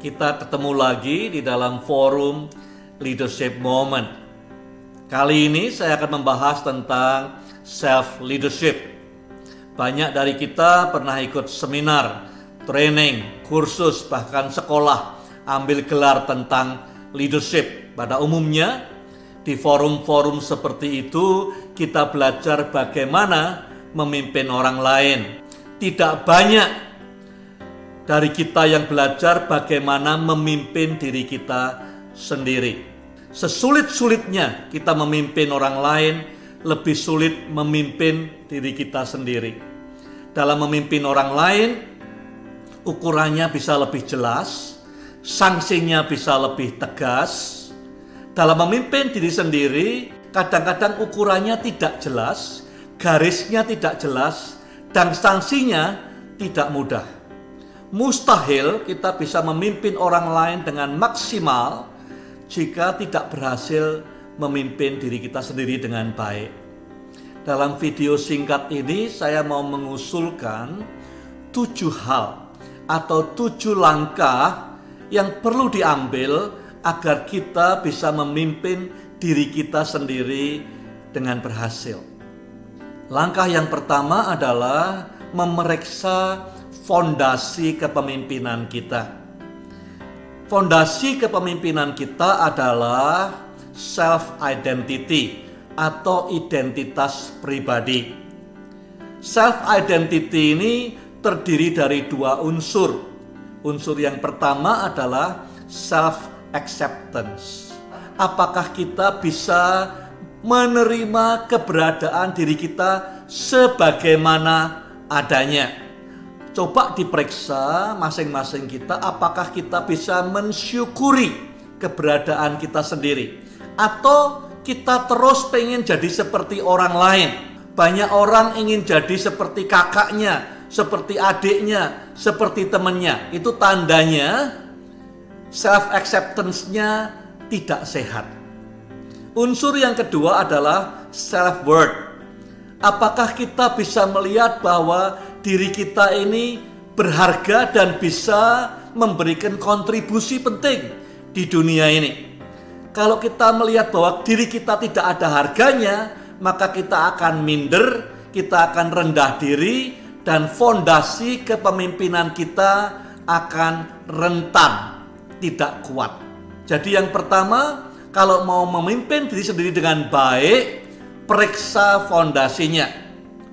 kita ketemu lagi di dalam forum Leadership Moment. Kali ini saya akan membahas tentang self-leadership. Banyak dari kita pernah ikut seminar, training, kursus, bahkan sekolah, ambil gelar tentang leadership. Pada umumnya, di forum-forum seperti itu, kita belajar bagaimana memimpin orang lain. Tidak banyak dari kita yang belajar bagaimana memimpin diri kita sendiri. Sesulit-sulitnya kita memimpin orang lain, lebih sulit memimpin diri kita sendiri. Dalam memimpin orang lain, ukurannya bisa lebih jelas, sanksinya bisa lebih tegas. Dalam memimpin diri sendiri, kadang-kadang ukurannya tidak jelas, garisnya tidak jelas, dan sanksinya tidak mudah. Mustahil kita bisa memimpin orang lain dengan maksimal jika tidak berhasil memimpin diri kita sendiri dengan baik. Dalam video singkat ini saya mau mengusulkan 7 hal atau 7 langkah yang perlu diambil agar kita bisa memimpin diri kita sendiri dengan berhasil. Langkah yang pertama adalah memeriksa fondasi kepemimpinan kita. Fondasi kepemimpinan kita adalah self-identity atau identitas pribadi. Self-identity ini terdiri dari 2 unsur. Unsur yang pertama adalah self-acceptance. Apakah kita bisa menerima keberadaan diri kita sebagaimana adanya? Coba diperiksa masing-masing kita, apakah kita bisa mensyukuri keberadaan kita sendiri, atau kita terus pengen jadi seperti orang lain. Banyak orang ingin jadi seperti kakaknya, seperti adiknya, seperti temannya. Itu tandanya self-acceptance-nya tidak sehat. Unsur yang kedua adalah self-worth. Apakah kita bisa melihat bahwa diri kita ini berharga dan bisa memberikan kontribusi penting di dunia ini? Kalau kita melihat bahwa diri kita tidak ada harganya, maka kita akan minder, kita akan rendah diri, dan fondasi kepemimpinan kita akan rentan, tidak kuat. Jadi yang pertama, kalau mau memimpin diri sendiri dengan baik, periksa fondasinya.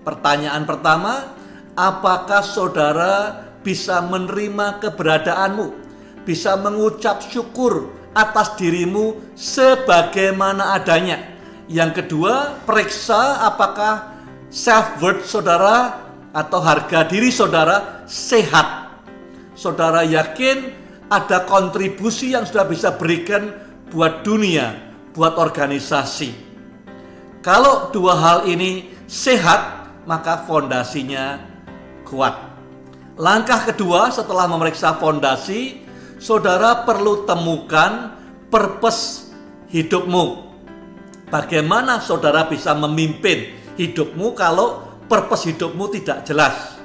Pertanyaan pertama, apakah saudara bisa menerima keberadaanmu, bisa mengucap syukur atas dirimu sebagaimana adanya? Yang kedua, periksa apakah self-worth saudara atau harga diri saudara sehat. Saudara yakin ada kontribusi yang sudah bisa berikan buat dunia, buat organisasi. Kalau 2 hal ini sehat, maka fondasinya kuat. Langkah kedua setelah memeriksa fondasi, saudara perlu temukan purpose hidupmu. Bagaimana saudara bisa memimpin hidupmu kalau purpose hidupmu tidak jelas?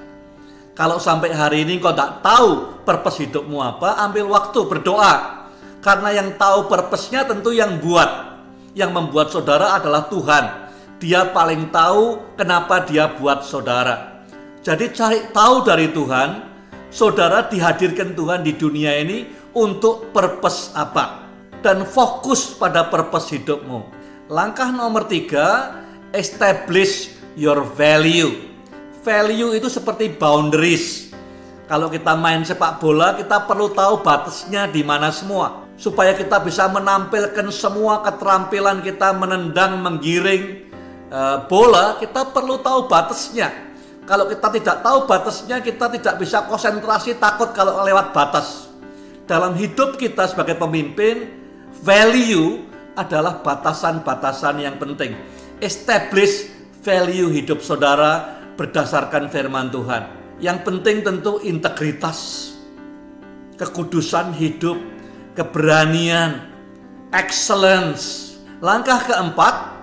Kalau sampai hari ini kau tak tahu purpose hidupmu apa, ambil waktu berdoa. Karena yang tahu purpose-nya tentu yang buat. Yang membuat saudara adalah Tuhan. Dia paling tahu kenapa dia buat saudara. Jadi cari tahu dari Tuhan, saudara dihadirkan Tuhan di dunia ini untuk purpose apa. Dan fokus pada purpose hidupmu. Langkah nomor 3, establish your value. Value itu seperti boundaries. Kalau kita main sepak bola, kita perlu tahu batasnya di mana semua. Supaya kita bisa menampilkan semua keterampilan kita menendang, menggiring bola, kita perlu tahu batasnya. Kalau kita tidak tahu batasnya, kita tidak bisa konsentrasi, takut kalau lewat batas. Dalam hidup kita sebagai pemimpin, value adalah batasan-batasan yang penting. Establish value hidup saudara berdasarkan firman Tuhan. Yang penting tentu integritas, kekudusan hidup, keberanian, excellence. Langkah keempat,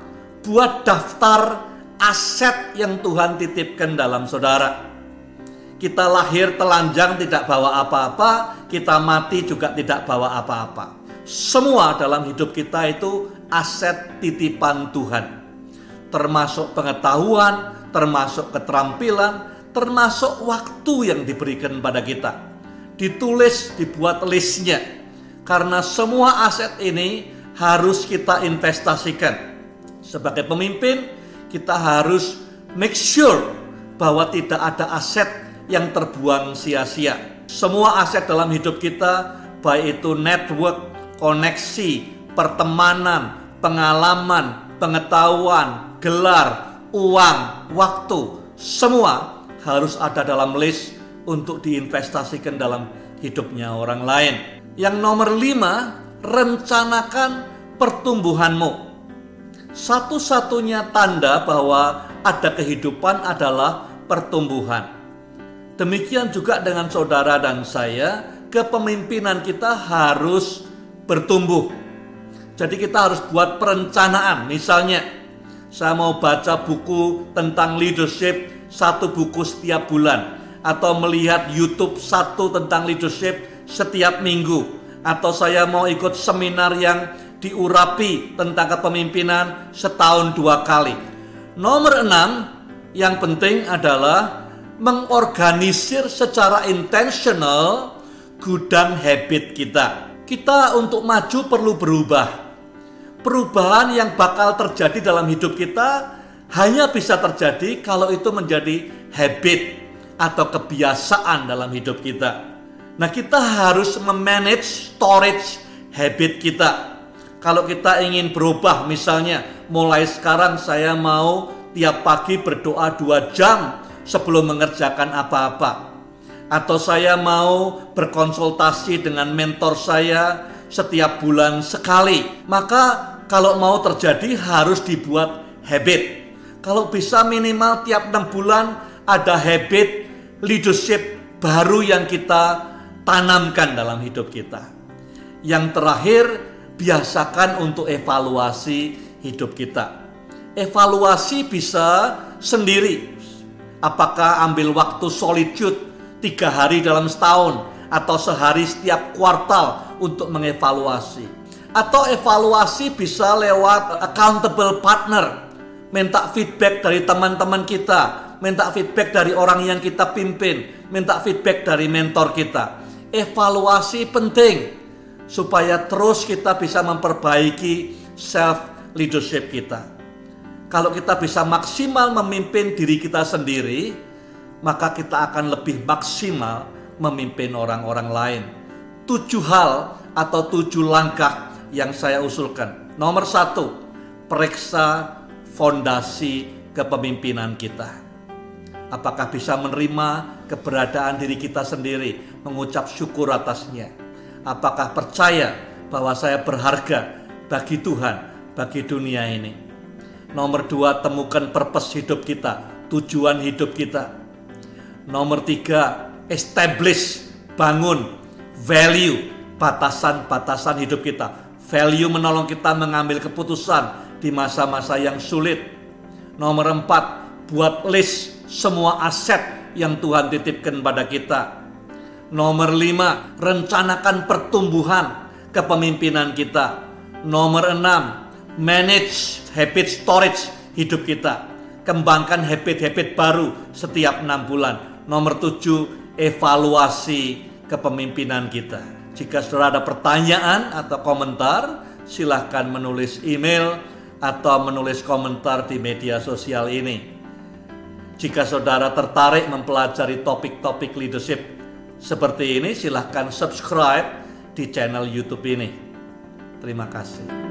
buat daftar aset yang Tuhan titipkan dalam saudara. Kita lahir telanjang tidak bawa apa-apa, kita mati juga tidak bawa apa-apa. Semua dalam hidup kita itu aset titipan Tuhan. Termasuk pengetahuan, termasuk keterampilan, termasuk waktu yang diberikan pada kita. Ditulis, dibuat listnya. Karena semua aset ini harus kita investasikan. Sebagai pemimpin, kita harus make sure bahwa tidak ada aset yang terbuang sia-sia. Semua aset dalam hidup kita, baik itu network, koneksi, pertemanan, pengalaman, pengetahuan, gelar, uang, waktu, semua harus ada dalam list untuk diinvestasikan dalam hidupnya orang lain. Yang nomor 5, rencanakan pertumbuhanmu. Satu-satunya tanda bahwa ada kehidupan adalah pertumbuhan. Demikian juga dengan saudara dan saya, kepemimpinan kita harus bertumbuh. Jadi kita harus buat perencanaan. Misalnya, saya mau baca buku tentang leadership, 1 buku setiap bulan. Atau melihat YouTube 1 tentang leadership setiap minggu. Atau saya mau ikut seminar yang diurapi tentang kepemimpinan setahun 2 kali. Nomor 6 yang penting adalah mengorganisir secara intentional gudang habit kita. Kita untuk maju perlu berubah. Perubahan yang bakal terjadi dalam hidup kita hanya bisa terjadi kalau itu menjadi habit atau kebiasaan dalam hidup kita. Nah, kita harus memanage storage habit kita. Kalau kita ingin berubah, misalnya mulai sekarang saya mau tiap pagi berdoa 2 jam sebelum mengerjakan apa-apa. Atau saya mau berkonsultasi dengan mentor saya setiap bulan sekali. Maka kalau mau terjadi harus dibuat habit. Kalau bisa minimal tiap 6 bulan ada habit leadership baru yang kita tanamkan dalam hidup kita. Yang terakhir, biasakan untuk evaluasi hidup kita. Evaluasi bisa sendiri. Apakah ambil waktu solitude 3 hari dalam setahun atau sehari setiap kuartal untuk mengevaluasi. Atau evaluasi bisa lewat accountable partner. Minta feedback dari teman-teman kita, minta feedback dari orang yang kita pimpin, minta feedback dari mentor kita. Evaluasi penting supaya terus kita bisa memperbaiki self leadership kita. Kalau kita bisa maksimal memimpin diri kita sendiri, maka kita akan lebih maksimal memimpin orang-orang lain. 7 hal atau 7 langkah yang saya usulkan. Nomor 1, periksa fondasi kepemimpinan kita. Apakah bisa menerima keberadaan diri kita sendiri, mengucap syukur atasnya? Apakah percaya bahwa saya berharga bagi Tuhan, bagi dunia ini? Nomor 2, temukan purpose hidup kita, tujuan hidup kita. Nomor 3, establish, bangun value, batasan-batasan hidup kita. Value menolong kita mengambil keputusan di masa-masa yang sulit. Nomor 4, buat list semua aset yang Tuhan titipkan pada kita. Nomor 5, rencanakan pertumbuhan kepemimpinan kita. Nomor 6, manage habit storage hidup kita. Kembangkan habit-habit baru setiap 6 bulan. Nomor 7, evaluasi kepemimpinan kita. Jika saudara ada pertanyaan atau komentar, silahkan menulis email atau menulis komentar di media sosial ini. Jika saudara tertarik mempelajari topik-topik leadership seperti ini, silahkan subscribe di channel YouTube ini. Terima kasih.